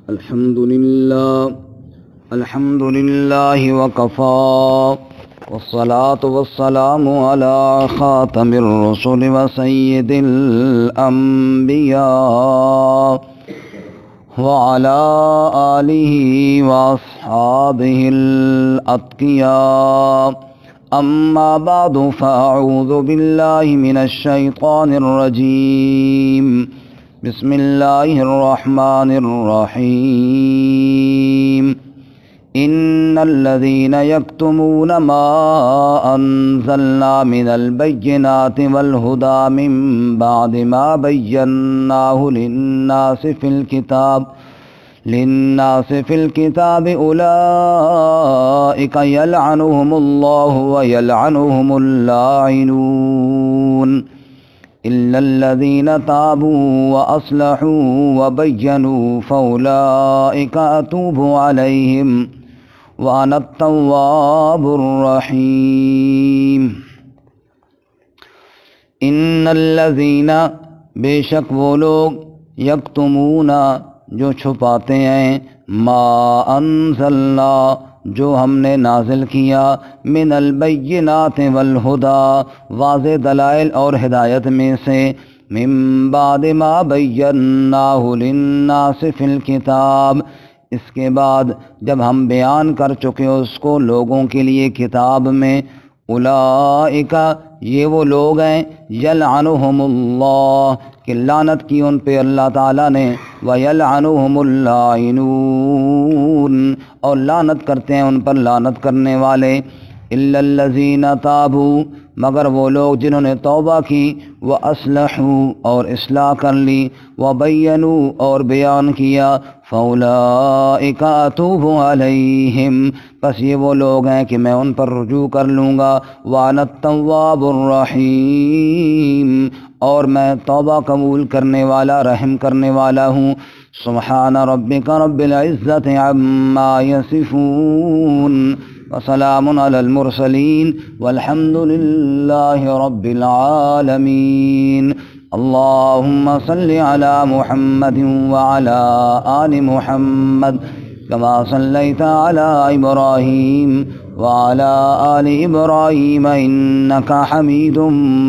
الحمد لله وكفى والصلاة والسلام على خاتم الرسل وسيد الأنبياء وعلى آله وأصحابه الأتقياء. أما بعد فأعوذ بالله من الشيطان الرجيم. بسم الله الرحمن الرحيم. إن الذين يكتمون ما أنزلنا من البينات والهدى من بعد ما بيناه للناس في الكتاب أولئك يلعنهم الله ويلعنهم اللاعنون إلا الذين تابوا وأصلحوا وبينوا فأولئك أتوب عليهم وأنا التواب الرحيم. إن الذين بے شک وہ لوگ یکتمون جو چھپاتے ہیں ما انزلنا جو ہم نے نازل کیا من البینات والہدا واضح دلائل اور ہدایت میں سے من بعد ما بیناہ للناس فی الکتاب اس کے بعد جب ہم بیان کر چکے اس کو لوگوں کے لیے کتاب میں اولئک یہ وہ لوگ ہیں یلعنہم اللہ کہ لعنت کی ان پہ اللہ تعالیٰ نے وَيَلْعَنُهُمُ اللَّاعِنُونَ اور لعنت کرتے ہیں ان پر لعنت کرنے والے إِلَّا الَّذِينَ تَابُوا مگر وہ لوگ جنہوں نے توبہ کی وَأَصْلَحُوا اور اصلاح کر لی وَبَيَّنُوا اور بیان کیا فَأُولَئِكَ أَتُوبُ عَلَيْهِمْ پس یہ وہ لوگ ہیں کہ میں ان پر رجوع کر لوں گا وَأَنَا التَّوَّابُ الرَّحِيمُ اور میں توبہ قبول کرنے والا رحم کرنے والا ہوں. سبحان ربک رب العزت عما یصفون وسلام علی المرسلین والحمد للہ رب العالمین. اللہم صل علی محمد وعلی آل محمد كما صليت على إبراهيم وعلى آل إبراهيم إنك حميد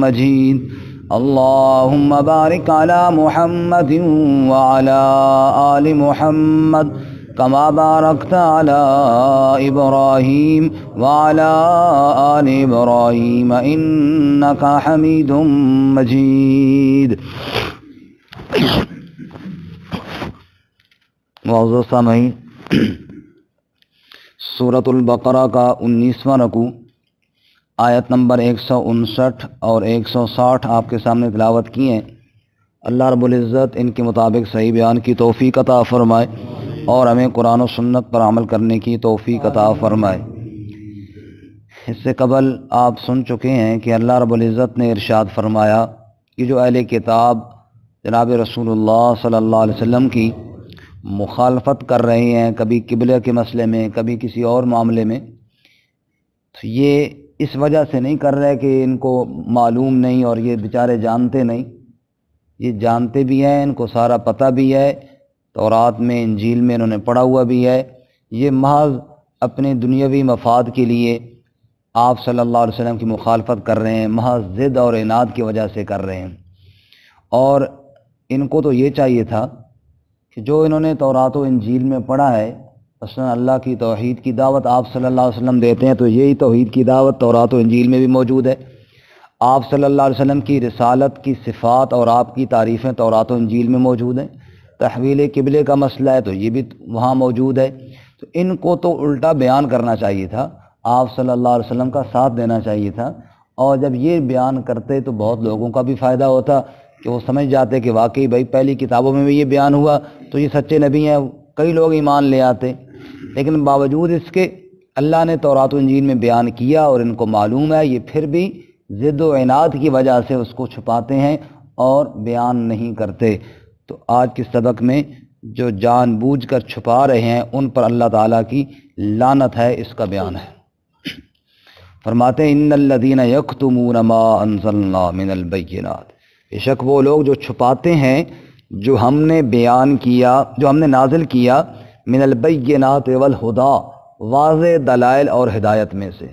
مجيد. اللهم بارك على محمد وعلى آل محمد كما باركت على إبراهيم وعلى آل إبراهيم إنك حميد مجيد. معزز سامعین، سورۃ البقرہ کا 19واں رکوع آیت نمبر 159 اور 160 آپ کے سامنے تلاوت کی ہیں. اللہ رب العزت ان کے مطابق صحیح بیان کی توفیق عطا فرمائے اور ہمیں قرآن و سنت پر عمل کرنے کی توفیق عطا فرمائے. اس سے قبل آپ سن چکے ہیں کہ اللہ رب العزت نے ارشاد فرمایا کہ جو اہل کتاب جناب رسول اللہ صلی اللہ علیہ وسلم کی مخالفت کر رہے ہیں، کبھی قبلے کے مسئلے میں کبھی کسی اور معاملے میں، تو یہ اس وجہ سے نہیں کر رہے کہ ان کو معلوم نہیں اور یہ بیچارے جانتے نہیں. یہ جانتے بھی ہیں، ان کو سارا پتہ بھی ہے، تورات میں انجیل میں انہوں نے پڑھا ہوا بھی ہے. یہ محض اپنے دنیاوی مفاد کے لیے آپ صلی اللہ علیہ وسلم کی مخالفت کر رہے ہیں، محض ضد اور عناد کی وجہ سے کر رہے ہیں. اور ان کو تو یہ چاہیے تھا کہ جو انہوں نے تورات و انجیل میں پڑھا ہے، مثلا اللہ کی توحید کی دعوت آپ صلی اللہ علیہ وسلم دیتے ہیں، تو یہی توحید کی دعوت تورات و انجیل میں بھی موجود ہے. آپ صلی اللہ علیہ وسلم کی رسالت کی صفات اور آپ کی تعریفیں تورات و انجیل میں موجود ہیں. تحویل قبلے کا مسئلہ ہے تو یہ بھی وہاں موجود ہے. تو ان کو تو الٹا بیان کرنا چاہیے تھا، آپ صلی اللہ علیہ وسلم کا ساتھ دینا چاہیے تھا. اور جب یہ بیان کرتے تو بہت لوگوں کا بھی فائدہ ہوتا کہ وہ سمجھ جاتے کہ واقعی بھائی پہلی کتابوں میں بھی یہ بیان ہوا تو یہ سچے نبی ہیں، کئی لوگ ایمان لے آتے. لیکن باوجود اس کے اللہ نے تورات و انجیل میں بیان کیا اور ان کو معلوم ہے، یہ پھر بھی ضد و عناد کی وجہ سے اس کو چھپاتے ہیں اور بیان نہیں کرتے. تو آج کے سبق میں جو جان بوجھ کر چھپا رہے ہیں ان پر اللہ تعالیٰ کی لعنت ہے، اس کا بیان ہے. فرماتے ہیں ان الذین یکتمون ما انزلنا من البینات، بے شک وہ لوگ جو چھپاتے ہیں جو ہم نے بیان کیا، جو ہم نے نازل کیا، من البینات والہدا، واضح دلائل اور ہدایت میں سے۔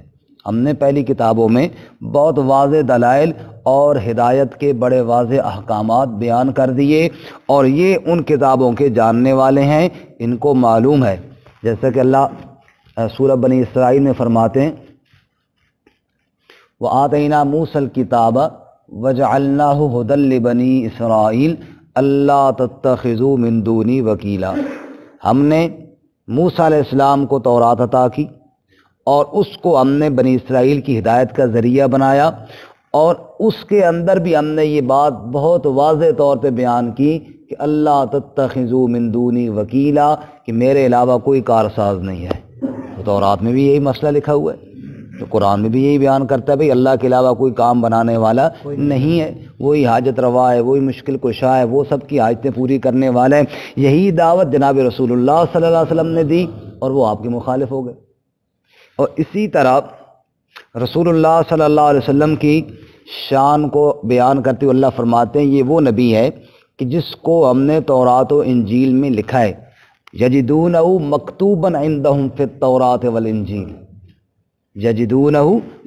ہم نے پہلی کتابوں میں بہت واضح دلائل اور ہدایت کے بڑے واضح احکامات بیان کر دیے، اور یہ ان کتابوں کے جاننے والے ہیں، ان کو معلوم ہے۔ جیسا کہ اللہ سورہ بنی اسرائیل میں فرماتے ہیں وَآتَيْنَا مُوسَى الْكِتَابَ وَجَعَلْنَاهُ هُدًى لِبَنِي إِسْرَائِيلَ أَلَّا تَتَّخِذُوا مِن دُونِي وَكِيلًا۔ ہم نے موسیٰ علیہ السلام کو تورات عطا کی، اور اس کو ہم نے بنی اسرائیل کی ہدایت کا ذریعہ بنایا، اور اس کے اندر بھی ہم نے یہ بات بہت واضح طور پہ بیان کی کہ اللہ تتخذوا من دونی وکیلا، کہ میرے علاوہ کوئی کارساز نہیں ہے۔ تو تورات میں بھی یہی مسئلہ لکھا ہوا ہے، تو قرآن میں بھی یہی بیان کرتا ہے بھئی اللہ کے علاوہ کوئی کام بنانے والا نہیں ہے، وہی حاجت روا ہے، وہی مشکل کشا ہے، وہ سب کی حاجتیں پوری کرنے والا ہے۔ یہی دعوت جناب رسول اللہ صلی اللہ علیہ وسلم نے دی، اور وہ آپ کے مخالف ہو گئے۔ اور اسی طرح رسول اللہ صلی اللہ علیہ وسلم کی شان کو بیان کرتے ہوئے اللہ فرماتے ہیں یہ وہ نبی ہے کہ جس کو ہم نے تورات و انجیل میں لکھا ہے، یجدونہ مکتوباً عندہم فی التوراۃ والانجیل، یجدونہ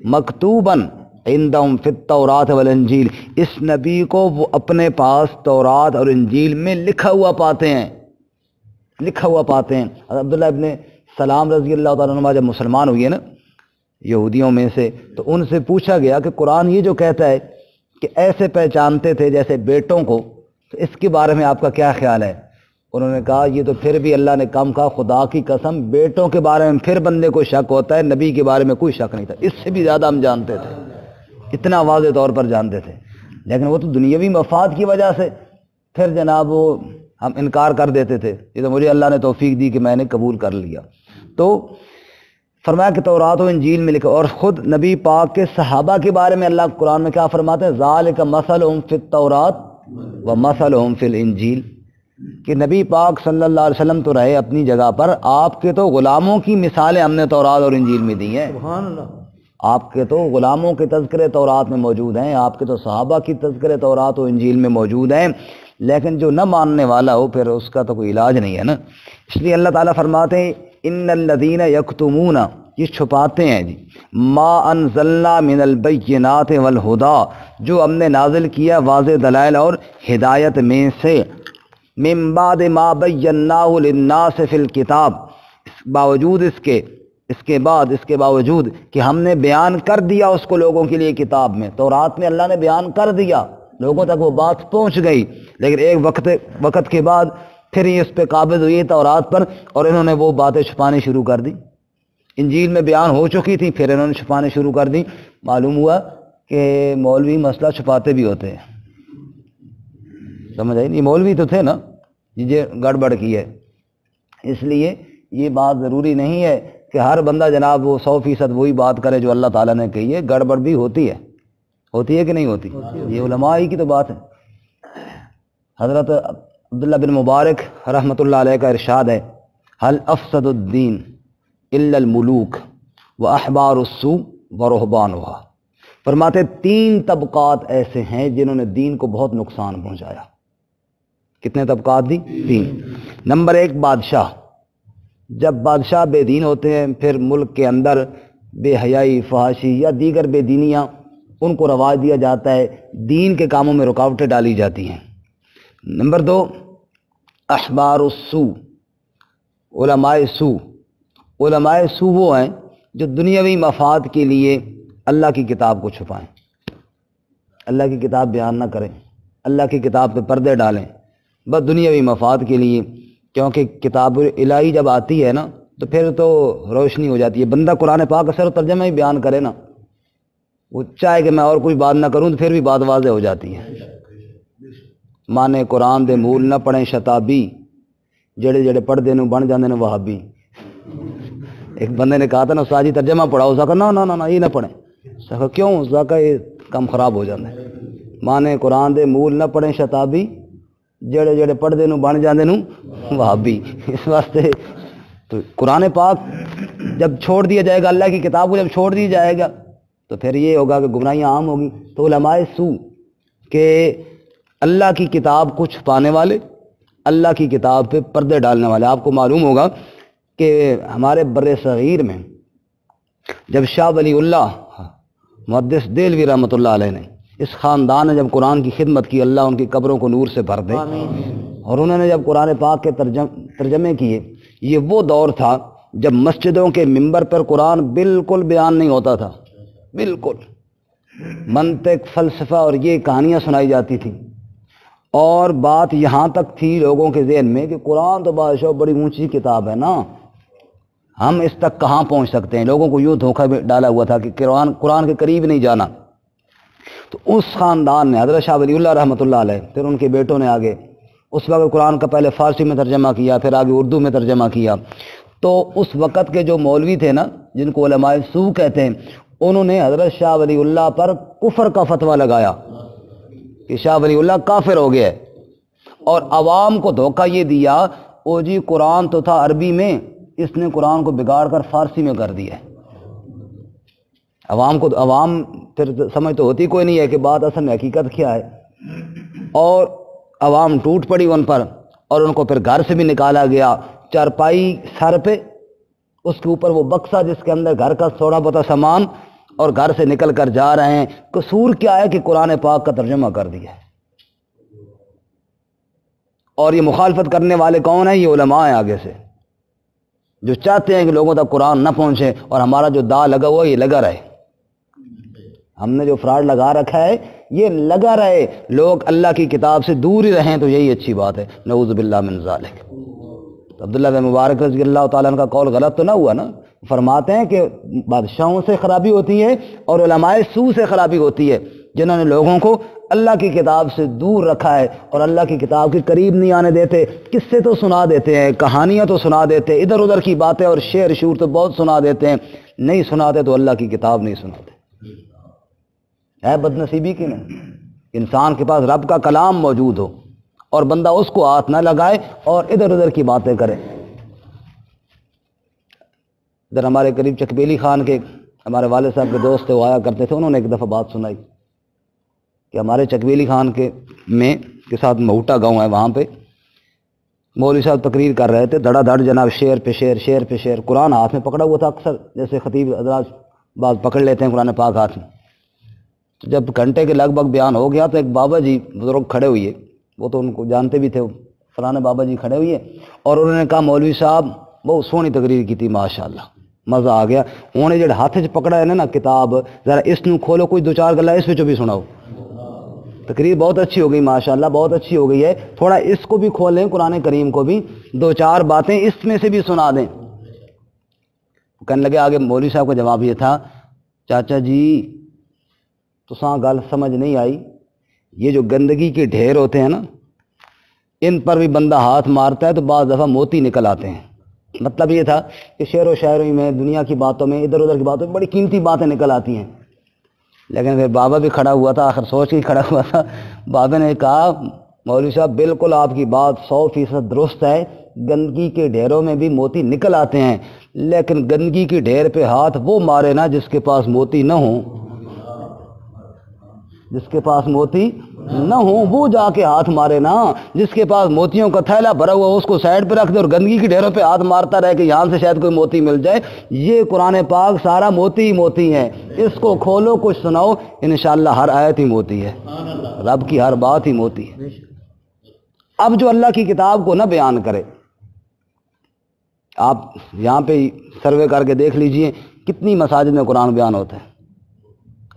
مکتوباً عندہم فی التوراۃ والانجیل، اس نبی کو وہ اپنے پاس تورات اور انجیل میں لکھا ہوا پاتے ہیں، لکھا ہوا پاتے ہیں۔ عبداللہ ابن سلام رضی اللہ تعالیٰ عنہ جب مسلمان ہوئے نا یہودیوں میں سے، تو ان سے پوچھا گیا کہ قرآن یہ جو کہتا ہے کہ ایسے پہچانتے تھے جیسے بیٹوں کو، تو اس کے بارے میں آپ کا کیا خیال ہے؟ انہوں نے کہا یہ تو پھر بھی اللہ نے کم کہا، خدا کی قسم بیٹوں کے بارے میں پھر بندے کو شک ہوتا ہے، نبی کے بارے میں کوئی شک نہیں تھا، اس سے بھی زیادہ ہم جانتے تھے، اتنا واضح طور پر جانتے تھے، لیکن وہ تو دنیاوی مفاد کی وجہ سے پھر جناب وہ ہم انکار کر دیتے تھے۔ یہ تو مجھے اللہ نے توفیق دی کہ میں نے قبول کر لیا۔ تو فرمایا کہ تورات و انجیل میں لکھا، اور خود نبی پاک کے صحابہ کے بارے میں اللہ قرآن میں کیا فرماتے ہیں؟ ذالک مثلہم فی التورات و مثلہم فی الانجیل، کہ نبی پاک صلی اللہ علیہ وسلم تو رہے اپنی جگہ پر، آپ کے تو غلاموں کی مثالیں ہم نے تورات اور انجیل میں دی ہیں۔ سبحان اللہ۔ آپ کے تو غلاموں کے تذکرے تورات میں موجود ہیں، آپ کے تو صحابہ کی تذکرے تورات و انجیل میں موجود ہیں، لیکن جو نہ ماننے والا ہو پھر اس کا تو کوئی علاج نہیں ہے نا۔ اس لیے اللہ تعالیٰ فرماتے ہیں ان الذین یکتمون، یہ چھپاتے ہیں جی، ما انزلنا من البینات والہدا، جو ہم نے نازل کیا واضح دلائل اور ہدایت میں سے، من بعد ما بیناہ للناس فی الکتاب، باوجود اس کے باوجود کہ ہم نے بیان کر دیا اس کو لوگوں کے لیے کتاب میں، تورات میں اللہ نے بیان کر دیا، لوگوں تک وہ بات پہنچ گئی، لیکن ایک وقت کے بعد پھر یہ اس پہ قابض ہوئی تورات پر، اور انہوں نے وہ باتیں چھپانی شروع کر دی۔ انجیل میں بیان ہو چکی تھی، پھر انہوں نے چھپانے شروع کر دی۔ معلوم ہوا کہ مولوی مسئلہ چھپاتے بھی ہوتے ہیں، سمجھ آئی نہیں؟ مولوی تو تھے نا، یہ گڑبڑ کی ہے۔ اس لیے یہ بات ضروری نہیں ہے کہ ہر بندہ جناب وہ 100% وہی بات کرے جو اللہ تعالیٰ نے کہی ہے، گڑبڑ بھی ہوتی ہے کہ نہیں ہوتی؟ یہ علماء ہی کی تو بات ہے۔ حضرت عبداللہ بن مبارک رحمۃ اللہ علیہ کا ارشاد ہے هل افسد الدین الا الملوک واحبار السوء ورہبانها، فرماتے 3 طبقات ایسے ہیں جنہوں نے دین کو بہت نقصان پہنچایا۔ کتنے طبقات دی؟ 3۔ نمبر 1 بادشاہ، جب بادشاہ بے دین ہوتے ہیں پھر ملک کے اندر بے حیائی، فحاشی یا دیگر بے دینیاں ان کو رواج دیا جاتا ہے، دین کے کاموں میں رکاوٹیں ڈالی جاتی ہیں۔ نمبر 2 احبار السوء، علماء سوء۔ علماء سوء وہ ہیں جو دنیاوی مفاد کے لیے اللہ کی کتاب کو چھپائیں، اللہ کی کتاب بیان نہ کریں، اللہ کی کتاب پہ پردے ڈالیں، بس دنیاوی مفاد کے لیے، کیونکہ کتاب الہی جب آتی ہے نا تو پھر تو روشنی ہو جاتی ہے۔ بندہ قرآن پاک کا صرف ترجمہ ہی بیان کرے نا، وہ چاہے کہ میں اور کوئی بات نہ کروں تو پھر بھی بات واضح ہو جاتی ہے۔ مانے قرآن دے مول نہ پڑھیں شتابی، جڑے جڑے پڑھ دے نو بن جاندے نے وہابی۔ ایک بندے نے کہا تھا نا استاد جی ترجمہ پڑھاؤ، اس کا نہ یہ نہ پڑھیں۔ اس کا کیوں؟ اس کا یہ کام خراب ہو جاتا ہے۔ مانے قرآن دے مول نہ پڑھیں شتابی، جڑے جڑے پڑھ دے نو بن جاندے نو وہابی۔ اس واسطے تو قرآن پاک جب چھوڑ دیا جائے گا، اللہ کی کتاب کو جب چھوڑ دیا جائے گا تو پھر یہ ہوگا کہ گمراہیاں عام ہوگی۔ تو علماء سوء کہ اللہ کی کتاب کو چھپانے والے، اللہ کی کتاب پہ پردے ڈالنے والے۔ آپ کو معلوم ہوگا کہ ہمارے بر صغیر میں جب شاہ ولی اللہ محدث دہلوی رحمۃ اللہ علیہ نے، اس خاندان نے جب قرآن کی خدمت کی، اللہ ان کی قبروں کو نور سے بھر دے، اور انہوں نے جب قرآن پاک کے ترجمے کیے، یہ وہ دور تھا جب مسجدوں کے ممبر پر قرآن بالکل بیان نہیں ہوتا تھا، بالکل منطق، فلسفہ اور یہ کہانیاں سنائی جاتی تھیں، اور بات یہاں تک تھی لوگوں کے ذہن میں کہ قرآن تو بادشاہ بڑی اونچی کتاب ہے نا، ہم اس تک کہاں پہنچ سکتے ہیں۔ لوگوں کو یوں دھوکہ ڈالا ہوا تھا کہ قرآن کے قریب نہیں جانا۔ تو اس خاندان نے حضرت شاہ ولی اللہ رحمۃ اللہ علیہ، پھر ان کے بیٹوں نے آگے اس وقت قرآن کا پہلے فارسی میں ترجمہ کیا، پھر آگے اردو میں ترجمہ کیا۔ تو اس وقت کے جو مولوی تھے نا، جن کو علماء سو کہتے ہیں، انہوں نے حضرت شاہ ولی اللہ پر کفر کا فتویٰ لگایا کہ شاہ ولی اللہ کافر ہو گیا ہے، اور عوام کو دھوکہ یہ دیا، او جی قرآن تو تھا عربی میں، اس نے قرآن کو بگاڑ کر فارسی میں کر دیا ہے۔ عوام پھر سمجھ تو ہوتی کوئی نہیں ہے کہ بات اصل میں حقیقت کیا ہے، اور عوام ٹوٹ پڑی ان پر، اور ان کو پھر گھر سے بھی نکالا گیا، چارپائی سر پہ، اس کے اوپر وہ بکسا جس کے اندر گھر کا تھوڑا بہت سامان، اور گھر سے نکل کر جا رہے ہیں۔ قصور کیا ہے کہ قرآن پاک کا ترجمہ کر دیا ہے، اور یہ مخالفت کرنے والے کون ہیں؟ یہ علماء ہیں آگے سے، جو چاہتے ہیں کہ لوگوں تک قرآن نہ پہنچے، اور ہمارا جو دا لگا ہوا یہ لگا رہے، ہم نے جو فراڈ لگا رکھا ہے یہ لگا رہے، لوگ اللہ کی کتاب سے دور ہی رہیں، تو یہی اچھی بات ہے۔ نعوذ باللہ من ذالک۔ تو عبداللہ بن مبارک رضی اللہ تعالیٰ عنہ کا قول غلط تو نہ ہوا نا؟ فرماتے ہیں کہ بادشاہوں سے خرابی ہوتی ہے اور علماء سو سے خرابی ہوتی ہے، جنہوں نے لوگوں کو اللہ کی کتاب سے دور رکھا ہے اور اللہ کی کتاب کے قریب نہیں آنے دیتے۔ قصے تو سنا دیتے ہیں، کہانیاں تو سنا دیتے ہیں، ادھر ادھر کی باتیں اور شعر شعور تو بہت سنا دیتے ہیں، نہیں سناتے تو اللہ کی کتاب نہیں سناتے۔ ہے بد نصیبی کی نہیں، انسان کے پاس رب کا کلام موجود ہو اور بندہ اس کو ہاتھ نہ لگائے اور ادھر ادھر کی باتیں کرے۔ ادھر ہمارے قریب چکبیلی خان کے ہمارے والد صاحب کے دوست تھے، وہ آیا کرتے تھے، انہوں نے ایک دفعہ بات سنائی کہ ہمارے چکبیلی خان کے ساتھ مہوٹا گاؤں ہے، وہاں پہ مولوی صاحب تقریر کر رہے تھے، دھڑا دھڑ جناب، شعر پہ شعر، شعر پہ شعر، قرآن ہاتھ میں پکڑا ہوا تھا، اکثر جیسے خطیب حضرات بعض پکڑ لیتے ہیں قرآن پاک ہاتھ میں۔ تو جب گھنٹے کے لگ بھگ بیان ہو گیا تو ایک بابا جی بزرگ کھڑے ہوئے، وہ تو ان کو جانتے بھی تھے، فلانے بابا جی کھڑے ہوئے، اور انہوں نے کہا مولوی صاحب بہت سونی تقریر کی تھی، ماشاءاللہ مزہ آ گیا، انہوں نے جڑا ہاتھ چ پکڑا ہے نا کتاب، ذرا اس نو کھولو، کوئی دو چار گلا اس وچوں بھی سناؤ۔ تقریر بہت اچھی ہو گئی، ماشاءاللہ بہت اچھی ہو گئی ہے، تھوڑا اس کو بھی کھولیں، قرآن کریم کو بھی، دو چار باتیں اس میں سے بھی سنا دیں۔ کہنے لگے آگے مولوی صاحب کا جواب یہ تھا، چاچا جی تو ساں گل سمجھ نہیں آئی، یہ جو گندگی کے ڈھیر ہوتے ہیں نا، ان پر بھی بندہ ہاتھ مارتا ہے تو بعض دفعہ موتی نکل آتے ہیں۔ مطلب یہ تھا کہ شعر و شاعری میں، دنیا کی باتوں میں، ادھر ادھر کی باتوں میں بڑی قیمتی باتیں نکل آتی ہیں۔ لیکن پھر بابا بھی کھڑا ہوا تھا، آخر سوچ کے کھڑا ہوا تھا، بابا نے کہا مولوی صاحب بالکل آپ کی بات 100% درست ہے، گندگی کے ڈھیروں میں بھی موتی نکل آتے ہیں، لیکن گندگی کے ڈھیر پہ ہاتھ وہ مارے نا جس کے پاس موتی نہ ہو، جس کے پاس موتی نہ ہو وہ جا کے ہاتھ مارے نا، جس کے پاس موتیوں کا تھیلا بھرا ہوا اس کو سائڈ پہ رکھ دے اور گندگی کے ڈھیروں پہ ہاتھ مارتا رہے کہ یہاں سے شاید کوئی موتی مل جائے۔ یہ قرآن پاک سارا موتی ہی موتی ہے، اس کو کھولو کچھ سناؤ، انشاءاللہ ہر آیت ہی موتی ہے، رب کی ہر بات ہی موتی ہے۔ اب جو اللہ کی کتاب کو نہ بیان کرے، آپ یہاں پہ سروے کر کے دیکھ لیجئے کتنی مساجد میں قرآن بیان ہوتا ہے۔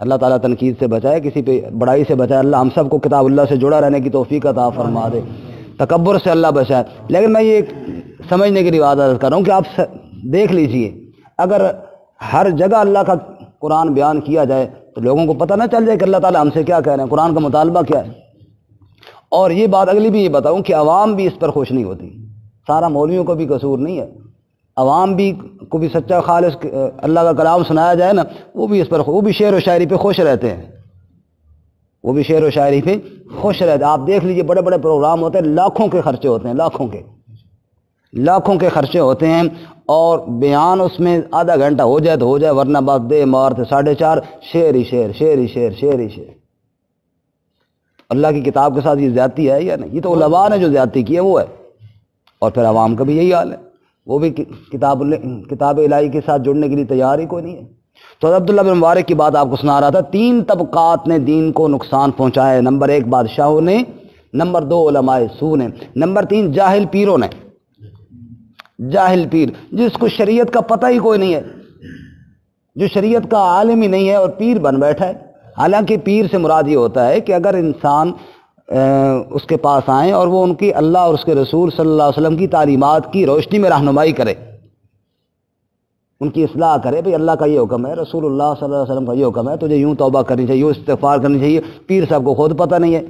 اللہ تعالیٰ تنقید سے بچائے، کسی پہ بڑائی سے بچائے، اللہ ہم سب کو کتاب اللہ سے جڑا رہنے کی توفیق عطا فرما دے، تکبر سے اللہ بچائے۔ لیکن میں یہ سمجھنے کی عادت کر رہا ہوں کہ آپ دیکھ لیجئے، اگر ہر جگہ اللہ کا قرآن بیان کیا جائے تو لوگوں کو پتہ نہ چل جائے کہ اللہ تعالیٰ ہم سے کیا کہہ رہے ہیں، قرآن کا مطالبہ کیا ہے۔ اور یہ بات اگلی بھی یہ بتاؤں کہ عوام بھی اس پر خوش نہیں ہوتی، سارا مولویوں کو بھی قصور نہیں ہے، عوام بھی کو بھی سچا خالص اللہ کا کلام سنایا جائے نا، وہ بھی اس پر، وہ بھی شعر و شاعری پہ خوش رہتے ہیں، وہ بھی شعر و شاعری پہ خوش رہتے ہیں۔ آپ دیکھ لیجئے بڑے بڑے پروگرام ہوتے ہیں، لاکھوں کے خرچے ہوتے ہیں، لاکھوں کے خرچے ہوتے ہیں، اور بیان اس میں آدھا گھنٹہ ہو جائے تو ہو جائے، ورنہ بات دے مار 4:30 شعر ہی شعر، شعر ہی شعر، شعر ہی شعر۔ اللہ کی کتاب کے ساتھ یہ زیادتی ہے یا نہیں؟ یہ تو علماء نے جو زیادتی کی ہے وہ ہے، اور پھر عوام کا بھی یہی حال ہے، وہ بھی کتاب الہی کے ساتھ جڑنے کے لیے تیار ہی کوئی نہیں ہے۔ تو عبداللہ بن مبارک کی بات آپ کو سنا رہا تھا، 3 طبقات نے دین کو نقصان پہنچایا ہے۔ نمبر 1 بادشاہوں نے، نمبر 2 علماء سو نے، نمبر 3 جاہل پیروں نے۔ جاہل پیر جس کو شریعت کا پتہ ہی کوئی نہیں ہے، جو شریعت کا عالم ہی نہیں ہے اور پیر بن بیٹھا ہے۔ حالانکہ پیر سے مراد یہ ہوتا ہے کہ اگر انسان اس کے پاس آئیں اور وہ ان کی اللہ اور اس کے رسول صلی اللہ علیہ وسلم کی تعلیمات کی روشنی میں رہنمائی کرے، ان کی اصلاح کرے، بھئی اللہ کا یہ حکم ہے، رسول اللہ صلی اللہ علیہ وسلم کا یہ حکم ہے، تجھے یوں توبہ کرنی چاہیے، یوں استغفار کرنی چاہیے۔ پیر صاحب کو خود پتہ نہیں ہے،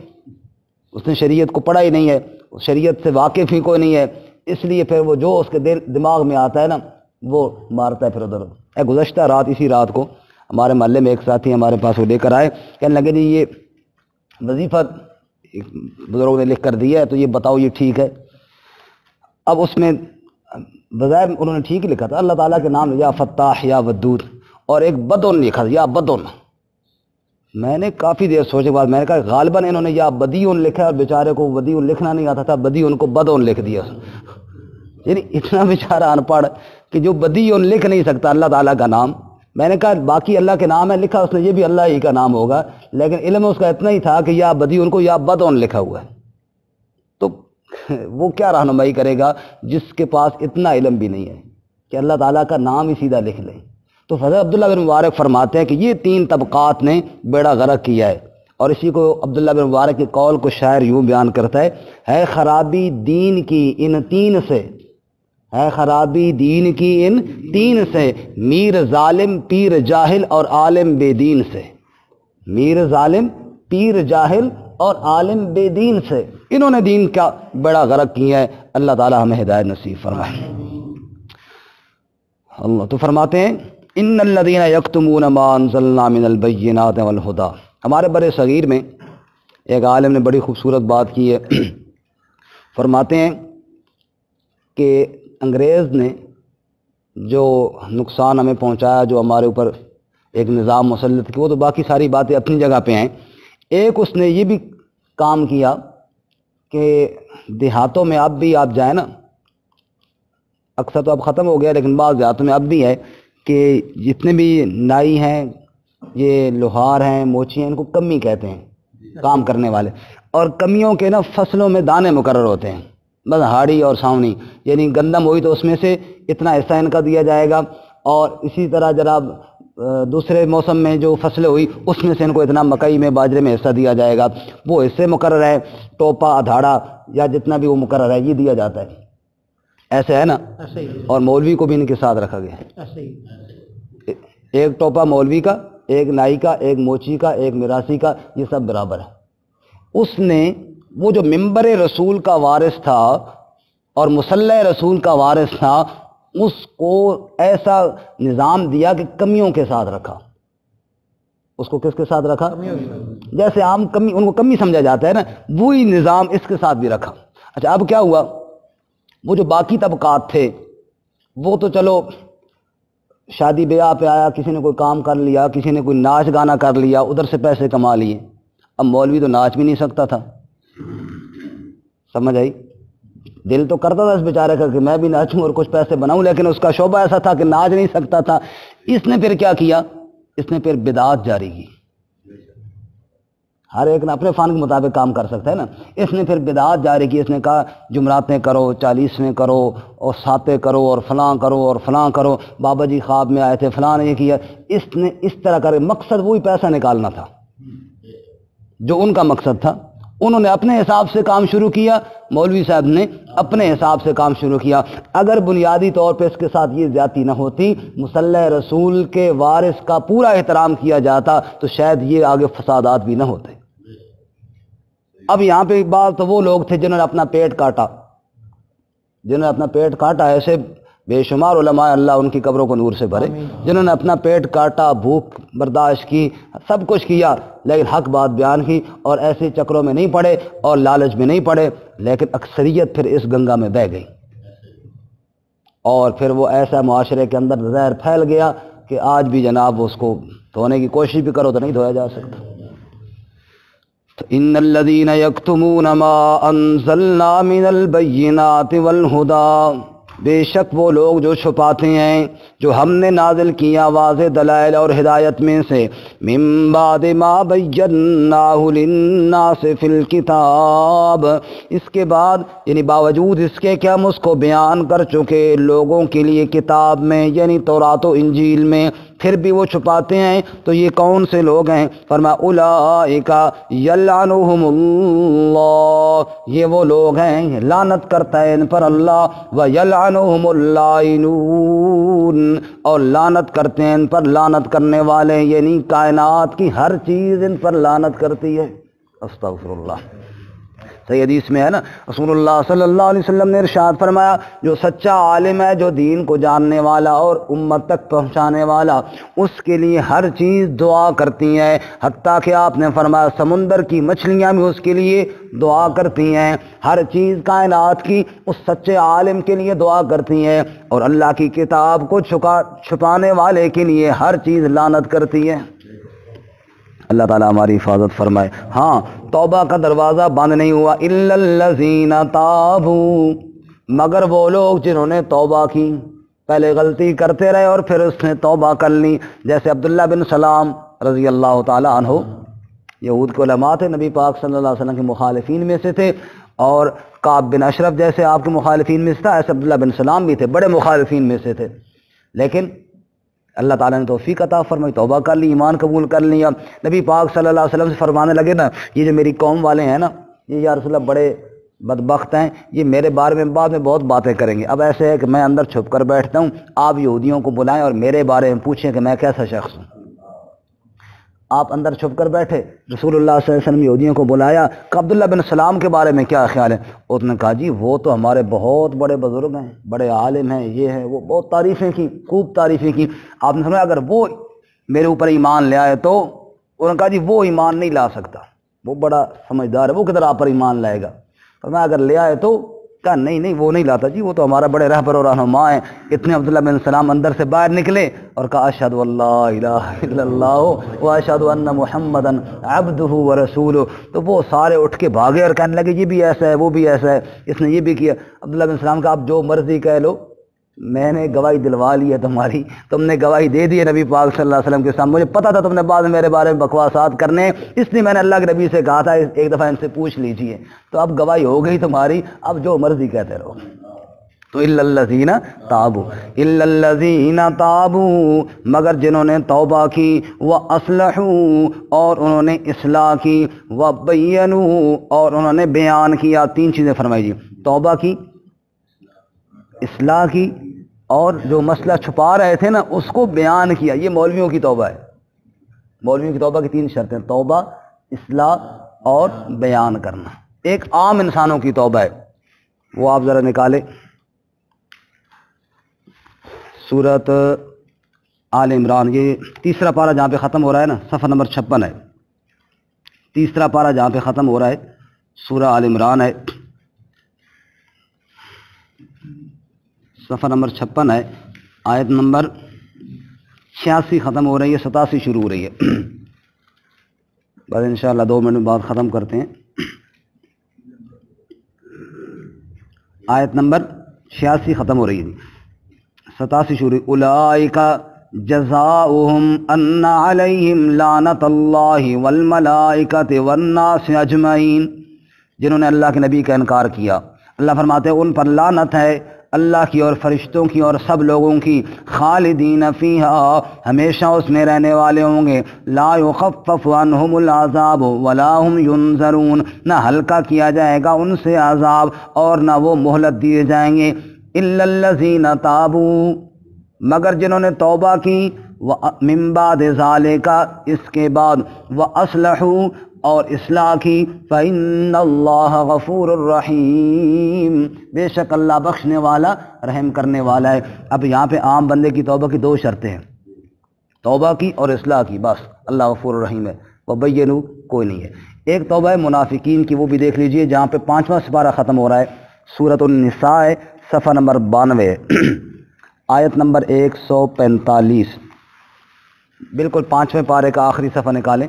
اس نے شریعت کو پڑھا ہی نہیں ہے، شریعت سے واقف ہی کوئی نہیں ہے، اس لیے پھر وہ جو اس کے دماغ میں آتا ہے نا وہ مارتا ہے پھر ادھر۔ گزشتہ رات، اسی رات کو ہمارے محلے میں ایک ساتھی ہمارے پاس وہ لے کر آئے، کہنے لگے جی یہ وظیفہ بزرگوں نے لکھ کر دیا ہے تو یہ بتاؤ یہ ٹھیک ہے؟ اب اس میں بظاہر انہوں نے ٹھیک ہی لکھا تھا، اللہ تعالیٰ کے نام یا فتاح یا ودود، اور ایک بدون لکھا تھا، یا بدون۔ میں نے کافی دیر سوچے کے بعد میں نے کہا غالباً انہوں نے یا بدیون لکھا اور بیچارے کو بدیون لکھنا نہیں آتا تھا، بدیون کو بدون لکھ دیا، یعنی اتنا بیچارہ ان پڑھ کہ جو بدیون لکھ نہیں سکتا اللہ تعالیٰ کا نام۔ میں نے کہا باقی اللہ کے نام ہے، لکھا اس نے یہ بھی اللہ ہی کا نام ہوگا، لیکن علم اس کا اتنا ہی تھا کہ یا بدیون کو یا بدون لکھا ہوا ہے، تو وہ کیا رہنمائی کرے گا جس کے پاس اتنا علم بھی نہیں ہے کہ اللہ تعالیٰ کا نام ہی سیدھا لکھ لے۔ تو حضرت عبداللہ بن مبارک فرماتے ہیں کہ یہ 3 طبقات نے بیڑا غرق کیا ہے، اور اسی کو عبداللہ بن مبارک کے قول کو شاعر یوں بیان کرتا ہے خرابی دین کی ان 3 سے، ہے خرابی دین کی ان 3 سے، میر ظالم پیر جاہل اور عالم بے دین سے۔ میر ظالم پیر جاہل اور عالم بے دین سے، انہوں نے دین کا بڑا غرق کیا ہے۔ اللہ تعالی ہمیں ہدایت نصیب فرمائے۔ اللہ تو فرماتے ہیں ان الذین یکتمون ما انزلنا من البینات والہدی۔ ہمارے برے صغیر میں ایک عالم نے بڑی خوبصورت بات کی ہے، فرماتے ہیں کہ انگریز نے جو نقصان ہمیں پہنچایا، جو ہمارے اوپر ایک نظام مسلط کیا، وہ تو باقی ساری باتیں اپنی جگہ پہ ہیں، ایک اس نے یہ بھی کام کیا کہ دیہاتوں میں اب بھی آپ جائیں نا، اکثر تو اب ختم ہو گیا لیکن بعض دیہاتوں میں اب بھی ہے کہ جتنے بھی نائی ہیں، یہ لوہار ہیں، موچی ہیں، ان کو کمی کہتے ہیں کام کرنے والے، اور کمیوں کے نا فصلوں میں دانے مقرر ہوتے ہیں، بس ہاڑی اور ساونی، یعنی گندم ہوئی تو اس میں سے اتنا حصہ ان کا دیا جائے گا، اور اسی طرح جناب دوسرے موسم میں جو فصلیں ہوئی اس میں سے ان کو اتنا مکئی میں باجرے میں حصہ دیا جائے گا، وہ حصے مقرر ہے، ٹوپا ادھاڑا یا جتنا بھی وہ مقرر ہے یہ دیا جاتا ہے، ایسے ہے نا، اور مولوی کو بھی ان کے ساتھ رکھا گیا ہے، ایک ٹوپا مولوی کا، ایک نائی کا، ایک موچی کا، ایک میراثی کا، یہ سب برابر ہے۔ اس نے وہ جو ممبر رسول کا وارث تھا اور مصلی رسول کا وارث تھا، اس کو ایسا نظام دیا کہ کمیوں کے ساتھ رکھا۔ اس کو کس کے ساتھ رکھا؟ جیسے عام کمی ان کو کمی سمجھا جاتا ہے نا، وہی نظام اس کے ساتھ بھی رکھا۔ اچھا اب کیا ہوا، وہ جو باقی طبقات تھے وہ تو چلو شادی بیاہ پہ آیا، کسی نے کوئی کام کر لیا، کسی نے کوئی ناچ گانا کر لیا، ادھر سے پیسے کما لیے۔ اب مولوی تو ناچ بھی نہیں سکتا تھا، سمجھ آئی؟ دل تو کرتا تھا اس بیچارے کا کہ میں بھی ناچوں اور کچھ پیسے بناؤں، لیکن اس کا شعبہ ایسا تھا کہ ناچ نہیں سکتا تھا۔ اس نے پھر کیا کیا، اس نے پھر بدعات جاری کی۔ ہر ایک نے اپنے فن کے مطابق کام کر سکتا ہے نا، اس نے پھر بدعات جاری کی۔ اس نے کہا جمعراتیں کرو، 40ویں کرو، اور ساتیں کرو، اور فلاں کرو اور فلاں کرو، بابا جی خواب میں آئے تھے، فلاں نے یہ کیا۔ اس نے اس طرح کر، مقصد وہی پیسہ نکالنا تھا جو ان کا مقصد تھا۔ انہوں نے اپنے حساب سے کام شروع کیا، مولوی صاحب نے اپنے حساب سے کام شروع کیا۔ اگر بنیادی طور پہ اس کے ساتھ یہ زیادتی نہ ہوتی، مصلی رسول کے وارث کا پورا احترام کیا جاتا، تو شاید یہ آگے فسادات بھی نہ ہوتے۔ اب یہاں پہ بات تو وہ لوگ تھے جنہوں نے اپنا پیٹ کاٹا، جنہوں نے اپنا پیٹ کاٹا، ایسے بے شمار علماء اللہ ان کی قبروں کو نور سے بھرے، جنہوں نے اپنا پیٹ کاٹا، بھوک برداشت کی، سب کچھ کیا، لیکن حق بات بیان کی، اور ایسے چکروں میں نہیں پڑے اور لالچ میں نہیں پڑے، لیکن اکثریت پھر اس گنگا میں بہہ گئی، اور پھر وہ ایسا معاشرے کے اندر زہر پھیل گیا کہ آج بھی جناب اس کو دھونے کی کوشش بھی کرو تو نہیں دھویا جا سکتا۔ ان الذین یکتمون ما انزلنا من البینات والہدی، بے شک وہ لوگ جو چھپاتے ہیں جو ہم نے نازل کیا واضح دلائل اور ہدایت میں سے، من بعد ما بیناہ للناس فی الکتاب، اس کے بعد یعنی باوجود اس کے کہ ہم اس کو بیان کر چکے لوگوں کے لیے کتاب میں یعنی تورات و انجیل میں، پھر بھی وہ چھپاتے ہیں۔ تو یہ کون سے لوگ ہیں؟ فرمایا اولئک یلعنہم اللہ، یہ وہ لوگ ہیں لعنت کرتا ہے ان پر اللہ، ویلعنہم اللائنون، اور لعنت کرتے ہیں ان پر لعنت کرنے والے، یعنی کائنات کی ہر چیز ان پر لعنت کرتی ہے۔ استغفر اللہ۔ صحیح حدیث میں ہے نا، رسول اللہ صلی اللہ علیہ وسلم نے ارشاد فرمایا جو سچا عالم ہے، جو دین کو جاننے والا اور امت تک پہنچانے والا، اس کے لیے ہر چیز دعا کرتی ہے، حتیٰ کہ آپ نے فرمایا سمندر کی مچھلیاں بھی اس کے لیے دعا کرتی ہیں، ہر چیز کائنات کی اس سچے عالم کے لیے دعا کرتی ہیں، اور اللہ کی کتاب کو چھپانے والے کے لیے ہر چیز لعنت کرتی ہے۔ اللہ تعالیٰ ہماری حفاظت فرمائے۔ ہاں، توبہ کا دروازہ بند نہیں ہوا، الا الذین تابوا، مگر وہ لوگ جنہوں نے توبہ کی، پہلے غلطی کرتے رہے اور پھر اس نے توبہ کر لی، جیسے عبداللہ بن سلام رضی اللہ تعالیٰ عنہ، یہود کے علماء تھے، نبی پاک صلی اللہ علیہ وسلم کے مخالفین میں سے تھے، اور کعب بن اشرف جیسے آپ کے مخالفین میں سے تھا، ایسے عبداللہ بن سلام بھی تھے، بڑے مخالفین میں سے تھے، لیکن اللہ تعالیٰ نے توفیق عطا فرمائی، توبہ کر لی، ایمان قبول کر لیا۔ نبی پاک صلی اللہ علیہ وسلم سے فرمانے لگے نا، یہ جو میری قوم والے ہیں نا، یہ یا رسول اللہ بڑے بدبخت ہیں، یہ میرے بارے میں بعد میں بہت باتیں کریں گے، اب ایسے ہے کہ میں اندر چھپ کر بیٹھتا ہوں، آپ یہودیوں کو بلائیں اور میرے بارے میں پوچھیں کہ میں کیسا شخص ہوں۔ آپ اندر چھپ کر بیٹھے، رسول اللہ صلی اللہ علیہ وسلم یہودیوں کو بلایا کہ عبداللہ بن سلام کے بارے میں کیا خیال ہے؟ اس نے کہا جی وہ تو ہمارے بہت بڑے بزرگ ہیں، بڑے عالم ہیں، یہ ہیں وہ، بہت تعریفیں کی، خوب تعریفیں کی۔ آپ نے سمجھا اگر وہ میرے اوپر ایمان لے آئے تو، انہوں نے کہا جی وہ ایمان نہیں لا سکتا، وہ بڑا سمجھدار ہے، وہ کدھر آپ پر ایمان لائے گا؟ فرمایا اگر لے آئے تو؟ کہا نہیں وہ نہیں لاتا جی، وہ تو ہمارا بڑے رہبر اور رہنما ہیں۔ اتنے عبداللہ بن سلام اندر سے باہر نکلے اور کہا اشہد ان لا الہ الا اللہ واشہد ان محمدا عبدہ ورسولہ، تو وہ سارے اٹھ کے بھاگے اور کہنے لگے یہ بھی ایسا ہے، وہ بھی ایسا ہے، اس نے یہ بھی کیا۔ عبداللہ بن سلام کہا آپ جو مرضی کہہ لو، میں نے گواہی دلوا لی ہے تمہاری، تم نے گواہی دے دی ہے نبی پاک صلی اللہ علیہ وسلم کے سامنے، مجھے پتا تھا تم نے بعد میں میرے بارے میں بکواسات کرنے، اس لیے میں نے اللہ کے نبی سے کہا تھا ایک دفعہ ان سے پوچھ لیجئے، تو اب گواہی ہو گئی تمہاری، اب جو مرضی کہتے رہو۔ تو الا الذین تابوا، الا الذین تابوا، مگر جنہوں نے توبہ کی، واصلحوا، اور انہوں نے اصلاح کی، وبینوا، اور انہوں نے بیان کیا۔ تین چیزیں فرمائی جی، توبہ کی، اصلاح کی، اور جو مسئلہ چھپا رہے تھے نا اس کو بیان کیا۔ یہ مولویوں کی توبہ ہے، مولویوں کی توبہ کی تین شرطیں، توبہ، اصلاح اور بیان کرنا۔ ایک عام انسانوں کی توبہ ہے، وہ آپ ذرا نکالیں، سورۃ آل عمران، یہ تیسرا پارہ جہاں پہ ختم ہو رہا ہے نا، صفحہ نمبر 56 ہے، تیسرا پارہ جہاں پہ ختم ہو رہا ہے سورہ آل عمران ہے، صفحہ نمبر 56 ہے، آیت نمبر 86 ختم ہو رہی ہے، 87 شروع ہو رہی ہے، بس انشاءاللہ 2 منٹ بعد ختم کرتے ہیں۔ آیت نمبر 86 ختم ہو رہی ہے، 87 شروع، اولئک جزاؤہم ان علیہم لعنت اللہ والملائکۃ والناس اجمعین، جنہوں نے اللہ کے نبی کا انکار کیا، اللہ فرماتے ہیں ان پر لعنت ہے اللہ کی اور فرشتوں کی اور سب لوگوں کی، خالدین فیہا، ہمیشہ اس میں رہنے والے ہوں گے، لا یخفف عنہم العذاب ولا هم ینظرون، نہ ہلکا کیا جائے گا ان سے عذاب اور نہ وہ مہلت دیے جائیں گے، الا الذین تابوا، مگر جنہوں نے توبہ کی، من بعد ذالک، اس کے بعد، واصلحوا، اور اصلاح کی، فإن اللہ غفور الرحیم، بے شک اللہ بخشنے والا رحم کرنے والا ہے۔ اب یہاں پہ عام بندے کی توبہ کی 2 شرطیں ہیں، توبہ کی اور اصلاح کی، بس اللہ غفور الرحیم ہے، وبینوا کوئی نہیں ہے۔ ایک توبہ ہے منافقین کی، وہ بھی دیکھ لیجئے، جہاں پہ 5واں سپارہ ختم ہو رہا ہے، سورۃ النساء ہے، صفحہ نمبر 92 ہے، آیت نمبر 145، بالکل 5ویں پارے کا آخری صفحہ نکالیں،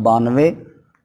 92,